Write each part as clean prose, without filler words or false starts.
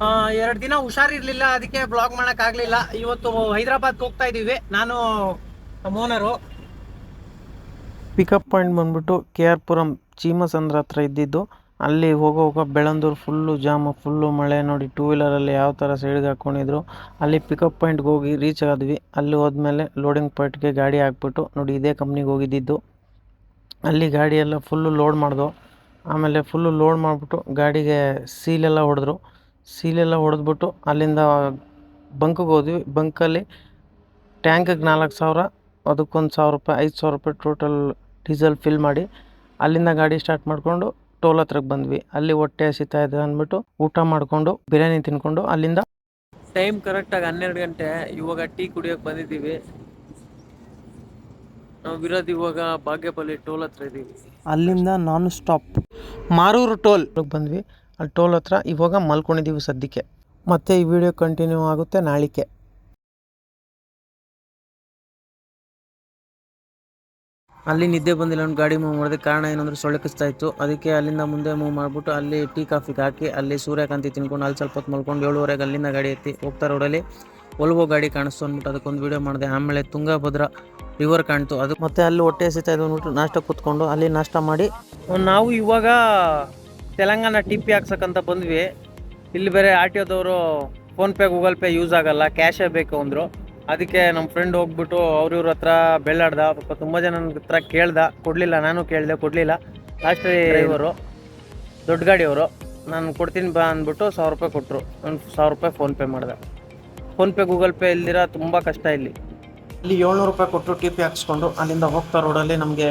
2 ದಿನ ಹುಷಾರಿರ್ಲಿಲ್ಲ, ಅದಕ್ಕೆ ಬ್ಲಾಗ್ ಮಾಡಕ್ ಆಗ್ಲಿಲ್ಲ. ಇವತ್ತು ಹೈದರಾಬಾದ್ ಹೋಗ್ತಾ ಇದೀವಿ, ನಾನು ಓನರು. ಪಿಕಪ್ ಪಾಯಿಂಟ್ ಬಂದ್ಬಿಟ್ಟು ಕೆ ಆರ್ ಪುರಂ ಚೀಮಸಂದ್ರ ಹತ್ರ ಇದ್ದಿದ್ದು. ಅಲ್ಲಿ ಹೋಗೋ ಬೆಳಂದೂರು ಫುಲ್ಲು ಜಾಮು, ಫುಲ್ಲು ಮಳೆ ನೋಡಿ. ಟೂ ವೀಲರಲ್ಲಿ ಯಾವ ಥರ ಸೈಡ್ಗೆ ಹಾಕ್ಕೊಂಡಿದ್ರು. ಅಲ್ಲಿ ಪಿಕಪ್ ಪಾಯಿಂಟ್ಗೆ ಹೋಗಿ ರೀಚ್ ಆದ್ವಿ. ಅಲ್ಲಿ ಹೋದ್ಮೇಲೆ ಲೋಡಿಂಗ್ ಪಾಯಿಂಟ್ಗೆ ಗಾಡಿ ಹಾಕ್ಬಿಟ್ಟು ನೋಡಿ, ಇದೇ ಕಂಪ್ನಿಗೆ ಹೋಗಿದ್ದಿದ್ದು. ಅಲ್ಲಿ ಗಾಡಿ ಎಲ್ಲ ಫುಲ್ಲು ಲೋಡ್ ಮಾಡ್ದು. ಆಮೇಲೆ ಫುಲ್ಲು ಲೋಡ್ ಮಾಡಿಬಿಟ್ಟು ಗಾಡಿಗೆ ಸೀಲೆಲ್ಲ ಹೊಡೆದ್ರು. ಸೀಲೆಲ್ಲ ಹೊಡೆದ್ಬಿಟ್ಟು ಅಲ್ಲಿಂದ ಬಂಕಿಗೆ ಹೋದ್ವಿ. ಬಂಕಲ್ಲಿ ಟ್ಯಾಂಕಿಗೆ 4,000, ಅದಕ್ಕೊಂದು 1,000 ರೂಪಾಯಿ, 5,000 ರೂಪಾಯಿ ಟೋಟಲ್ ಡೀಸೆಲ್ ಫಿಲ್ ಮಾಡಿ ಅಲ್ಲಿಂದ ಗಾಡಿ ಸ್ಟಾರ್ಟ್ ಮಾಡಿಕೊಂಡು ಟೋಲ್ ಹತ್ರಕ್ಕೆ ಬಂದ್ವಿ. ಅಲ್ಲಿ ಹೊಟ್ಟೆ ಹಸಿತಾ ಇದೆ ಅಂದ್ಬಿಟ್ಟು ಊಟ ಮಾಡಿಕೊಂಡು ಬಿರಿಯಾನಿ ತಿನ್ಕೊಂಡು ಅಲ್ಲಿಂದ ಟೈಮ್ ಕರೆಕ್ಟಾಗಿ 12 ಗಂಟೆ. ಇವಾಗ ಟೀ ಕುಡಿಯೋಕೆ ಬಂದಿದ್ದೀವಿ. ನಾವು ಇರೋದು ಇವಾಗ ಬಾಗೇಪಲ್ಲಿ ಟೋಲ್ ಹತ್ರ ಇದ್ದೀವಿ. ಅಲ್ಲಿಂದ ನಾನ್ ಸ್ಟಾಪ್ ಮಾರೂರು ಟೋಲ್ ಬಂದ್ವಿ. ಅಲ್ಲಿ ಟೋಲ್ ಹತ್ರ ಇವಾಗ ಮಲ್ಕೊಂಡಿದ್ದೀವಿ ಸದ್ಯಕ್ಕೆ. ಮತ್ತೆ ಈ ವಿಡಿಯೋ ಕಂಟಿನ್ಯೂ ಆಗುತ್ತೆ ನಾಳಿಕೆ. ಅಲ್ಲಿ ನಿದ್ದೆ ಬಂದಿಲ್ಲ, ಒಂದು ಗಾಡಿ ಮೂವ್ ಮಾಡಿದೆ. ಕಾರಣ ಏನಂದ್ರೆ ಸೊಳ್ಳೆ ಕಚ್ತಾ ಇತ್ತು. ಅದಕ್ಕೆ ಅಲ್ಲಿಂದ ಮುಂದೆ ಮೂವ್ ಮಾಡಿಬಿಟ್ಟು ಅಲ್ಲಿ ಟೀ ಕಾಫಿಗೆ ಹಾಕಿ ಅಲ್ಲಿ ಸೂರ್ಯಕಾಂತಿ ತಿನ್ಕೊಂಡು ಅಲ್ಲಿ ಸ್ವಲ್ಪ ಹೊತ್ತು ಮಲ್ಕೊಂಡು 7:30ಗೆ ಅಲ್ಲಿಂದ ಗಾಡಿ ಎತ್ತಿ ಹೋಗ್ತಾ ರೋಡಲ್ಲಿ ಒಲ್ವೋ ಗಾಡಿ ಕಾಣಿಸ್ತು ಅಂದ್ಬಿಟ್ಟು ಅದಕ್ಕೊಂದು ವೀಡಿಯೋ ಮಾಡಿದೆ. ಆಮೇಲೆ ತುಂಗಭದ್ರಾ ರಿವರ್ ಕಾಣ್ತು, ಅದು ಮತ್ತೆ ಅಲ್ಲಿ ಹೊಟ್ಟೆ ಹಸಿತಾ ಇದೆ ಅಂದ್ಬಿಟ್ಟು ನಾಷ್ಟ ಕೂತ್ಕೊಂಡು ಅಲ್ಲಿ ನಾಷ್ಟ ಮಾಡಿ ನಾವು ಇವಾಗ ತೆಲಂಗಾಣ ಟಿಪ್ಪಿ ಹಾಕ್ಸಕ್ಕಂತ ಬಂದ್ವಿ. ಇಲ್ಲಿ ಬೇರೆ ಆರ್ ಟಿ ಓದವರು ಫೋನ್ಪೇ ಗೂಗಲ್ ಪೇ ಯೂಸ್ ಆಗಲ್ಲ, ಕ್ಯಾಶೇ ಬೇಕು ಅಂದರು. ಅದಕ್ಕೆ ನಮ್ಮ ಫ್ರೆಂಡ್ ಹೋಗ್ಬಿಟ್ಟು ಇವ್ರ ಹತ್ರ ಬೆಳ್ಳಾಡ್ದ. ಪಾಪ ತುಂಬ ಜನ ನನ್ನ ಹತ್ರ ಕೇಳ್ದ, ಕೊಡಲಿಲ್ಲ. ನಾನು ಕೇಳಿದೆ, ಕೊಡಲಿಲ್ಲ. ಲಾಸ್ಟ್ ಡ್ರೈವರು ದೊಡ್ಡ ಗಾಡಿಯವರು ನಾನು ಕೊಡ್ತೀನಿ ಬಾ ಅಂದ್ಬಿಟ್ಟು 1,000 ರೂಪಾಯಿ ಕೊಟ್ಟರು. ನಾನು 1,000 ರೂಪಾಯಿ ಫೋನ್ಪೇ ಮಾಡಿದೆ. ಫೋನ್ಪೇ ಗೂಗಲ್ ಪೇ ಇಲ್ದಿರ ತುಂಬ ಕಷ್ಟ ಇಲ್ಲಿ 700 ರೂಪಾಯಿ ಕೊಟ್ಟು ಟಿ ಪಿ ಹಾಕ್ಸ್ಕೊಂಡು ಅಲ್ಲಿಂದ ಹೋಗ್ತಾ ರೋಡಲ್ಲಿ ನಮಗೆ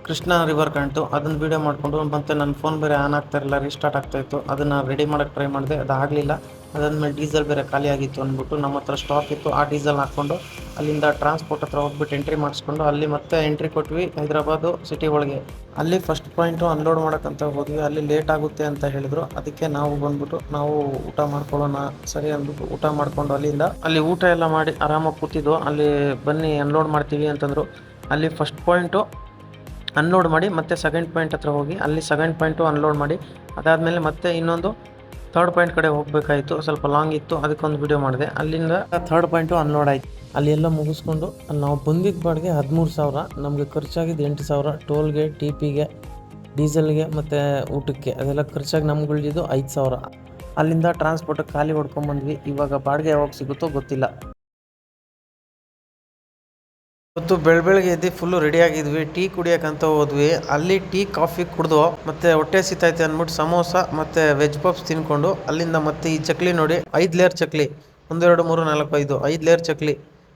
ಕೃಷ್ಣ ರಿವರ್ ಕಾಣ್ತು. ಅದನ್ನು ವೀಡಿಯೋ ಮಾಡಿಕೊಂಡು ಮತ್ತೆ ನನ್ನ ಫೋನ್ ಬೇರೆ ಆನ್ ಆಗ್ತಾ ಇರಲಿಲ್ಲ, ರೀಸ್ಟಾರ್ಟ್ ಆಗ್ತಾಯಿತ್ತು. ಅದನ್ನು ರೆಡಿ ಮಾಡೋಕ್ಕೆ ಟ್ರೈ ಮಾಡಿದೆ, ಅದು ಆಗಲಿಲ್ಲ. ಅದಾದಮೇಲೆ ಡೀಸೆಲ್ ಬೇರೆ ಖಾಲಿ ಆಗಿತ್ತು ಅಂದ್ಬಿಟ್ಟು ನಮ್ಮ ಹತ್ರ ಸ್ಟಾಕ್ ಇತ್ತು, ಆ ಡೀಸೆಲ್ ಹಾಕ್ಕೊಂಡು ಅಲ್ಲಿಂದ ಟ್ರಾನ್ಸ್ಪೋರ್ಟ್ ಹತ್ರ ಹೋಗ್ಬಿಟ್ಟು ಎಂಟ್ರಿ ಮಾಡಿಸ್ಕೊಂಡು ಅಲ್ಲಿ ಮತ್ತೆ ಎಂಟ್ರಿ ಕೊಟ್ವಿ ಹೈದರಾಬಾದು ಸಿಟಿ ಒಳಗೆ. ಅಲ್ಲಿ ಫಸ್ಟ್ ಪಾಯಿಂಟು ಅನ್ಲೋಡ್ ಮಾಡೋಕ್ಕಂತ ಹೋದ್ವಿ. ಅಲ್ಲಿ ಲೇಟ್ ಆಗುತ್ತೆ ಅಂತ ಹೇಳಿದ್ರು. ಅದಕ್ಕೆ ನಾವು ಬಂದ್ಬಿಟ್ಟು ನಾವು ಊಟ ಮಾಡ್ಕೊಳ್ಳೋಣ ಸರಿ ಅಂದ್ಬಿಟ್ಟು ಊಟ ಮಾಡಿಕೊಂಡು ಅಲ್ಲಿ ಊಟ ಎಲ್ಲ ಮಾಡಿ ಆರಾಮಾಗಿ ಕೂತಿದ್ದು. ಅಲ್ಲಿ ಬನ್ನಿ ಅನ್ಲೋಡ್ ಮಾಡ್ತೀವಿ ಅಂತಂದರು. ಅಲ್ಲಿ ಫಸ್ಟ್ ಪಾಯಿಂಟು ಅನ್ಲೋಡ್ ಮಾಡಿ ಮತ್ತೆ ಸೆಕೆಂಡ್ ಪಾಯಿಂಟ್ ಹತ್ರ ಹೋಗಿ ಅಲ್ಲಿ ಸೆಕೆಂಡ್ ಪಾಯಿಂಟು ಅನ್ಲೋಡ್ ಮಾಡಿ ಅದಾದಮೇಲೆ ಮತ್ತೆ ಇನ್ನೊಂದು ಥರ್ಡ್ ಪಾಯಿಂಟ್ ಕಡೆ ಹೋಗಬೇಕಾಯಿತು. ಸ್ವಲ್ಪ ಲಾಂಗ್ ಇತ್ತು, ಅದಕ್ಕೊಂದು ವಿಡಿಯೋ ಮಾಡಿದೆ. ಅಲ್ಲಿಂದ ಥರ್ಡ್ ಪಾಯಿಂಟು ಅನ್ಲೋಡ್ ಆಯಿತು. ಅಲ್ಲಿ ಎಲ್ಲ ಮುಗಿಸ್ಕೊಂಡು ಅಲ್ಲಿ ನಾವು ಬಂದಿದ್ದ ಬಾಡಿಗೆ 13,000, ನಮಗೆ ಖರ್ಚಾಗಿದ್ದು 8,000. ಟೋಲ್ಗೆ, ಟಿ ಪಿಗೆ, ಡೀಸೆಲ್ಗೆ ಮತ್ತು ಊಟಕ್ಕೆ ಅದೆಲ್ಲ ಖರ್ಚಾಗಿ ನಮ್ಗೆ ಉಳಿದಿದ್ದು 5,000. ಅಲ್ಲಿಂದ ಟ್ರಾನ್ಸ್ಪೋರ್ಟಿಗೆ ಖಾಲಿ ಹೊಡ್ಕೊಂಬಂದ್ವಿ. ಇವಾಗ ಬಾಡಿಗೆ ಯಾವಾಗ ಸಿಗುತ್ತೋ ಗೊತ್ತಿಲ್ಲ. ಇವತ್ತು ಬೆಳಗ್ಗೆ ಎದ್ದು ಫುಲ್ಲು ರೆಡಿ ಆಗಿದ್ವಿ, ಟೀ ಕುಡಿಯೋಕ್ಕಂತ ಹೋದ್ವಿ. ಅಲ್ಲಿ ಟೀ ಕಾಫಿ ಕುಡಿದು ಮತ್ತೆ ಹೊಟ್ಟೆ ಸಿತೈತೆ ಅಂದ್ಬಿಟ್ಟು ಸಮೋಸ ಮತ್ತು ವೆಜ್ ಪಪ್ಸ್ ತಿನ್ಕೊಂಡು ಅಲ್ಲಿಂದ ಮತ್ತೆ ಈ ಚಕ್ಲಿ ನೋಡಿ, 5 ಲೇಯರ್ ಚಕ್ಲಿ, 1 2 3 4 5 ಲೇಯರ್ ಚಕ್ಲಿ,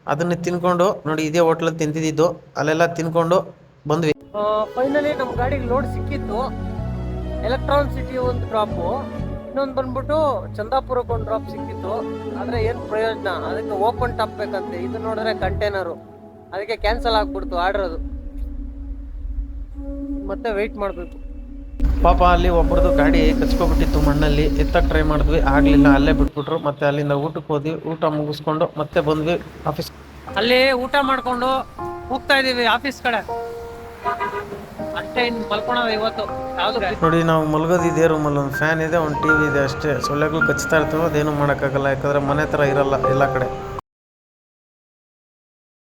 ಅದನ್ನು ತಿನ್ಕೊಂಡು ನೋಡಿ ಇದೇ ಹೋಟ್ಲಲ್ಲಿ ತಿಂತಿದ್ದು. ಅಲ್ಲೆಲ್ಲ ತಿನ್ಕೊಂಡು ಬಂದ್ವಿ. ಫೈನಲಿ ನಮ್ಮ ಗಾಡಿಗೆ ಲೋಡ್ ಸಿಕ್ಕಿತ್ತು. ಎಲೆಕ್ಟ್ರಾನ್ ಸಿಟಿ ಒಂದು ಡ್ರಾಪು, ಇನ್ನೊಂದು ಬಂದ್ಬಿಟ್ಟು ಚಂದಾಪುರಕ್ಕೆ ಒಂದು ಡ್ರಾಪ್ ಸಿಕ್ಕಿತ್ತು. ಆದರೆ ಏನು ಪ್ರಯೋಜನ, ಅದಕ್ಕೆ ಓಪನ್ ಟಾಪ್ ಬೇಕಂತೆ. ಇದು ನೋಡಿದ್ರೆ ಕಂಟೈನರು, ಅದಕ್ಕೆ ಕ್ಯಾನ್ಸಲ್ ಆಗ್ಬಿಡ್ತು ಆರ್ಡರ್. ಅದು ಮತ್ತೆ ವೆಯ್ಟ್ ಮಾಡಬೇಕು. ಪಾಪ ಅಲ್ಲಿ ಒಬ್ಬರದು ಗಾಡಿ ಕಚ್ಕೊಬಿಟ್ಟಿತ್ತು ಮಣ್ಣಲ್ಲಿ, ಎತ್ತಕ್ಕೆ ಟ್ರೈ ಮಾಡಿದ್ವಿ, ಆಗಲಿಲ್ಲ. ಅಲ್ಲೇ ಬಿಟ್ಬಿಟ್ರು. ಮತ್ತೆ ಅಲ್ಲಿಂದ ಊಟಕ್ಕೆ ಹೋದ್ವಿ. ಊಟ ಮುಗಿಸ್ಕೊಂಡು ಮತ್ತೆ ಬಂದ್ವಿ ಆಫೀಸ್. ಅಲ್ಲಿ ಊಟ ಮಾಡ್ಕೊಂಡು ಹೋಗ್ತಾ ಇದೀವಿ ಆಫೀಸ್ ಕಡೆ. ಅಷ್ಟೇ, ಇನ್ನು ಮಲ್ಕೊಳೋದು ಇವತ್ತು. ಯಾವುದು ನೋಡಿ, ನಾವು ಮಲಗೋದು ಇದೇ ರೂಮಲ್ಲಿ. ಒಂದು ಫ್ಯಾನ್ ಇದೆ, ಒಂದು ಟಿ ವಿ ಇದೆ ಅಷ್ಟೇ. ಸೊಳ್ಳೆಗಳು ಕಚ್ತಾ ಇರ್ತವೆ, ಅದೇನು ಮಾಡೋಕ್ಕಾಗಲ್ಲ, ಯಾಕಂದರೆ ಮನೆ ಥರ ಇರಲ್ಲ ಎಲ್ಲ ಕಡೆ.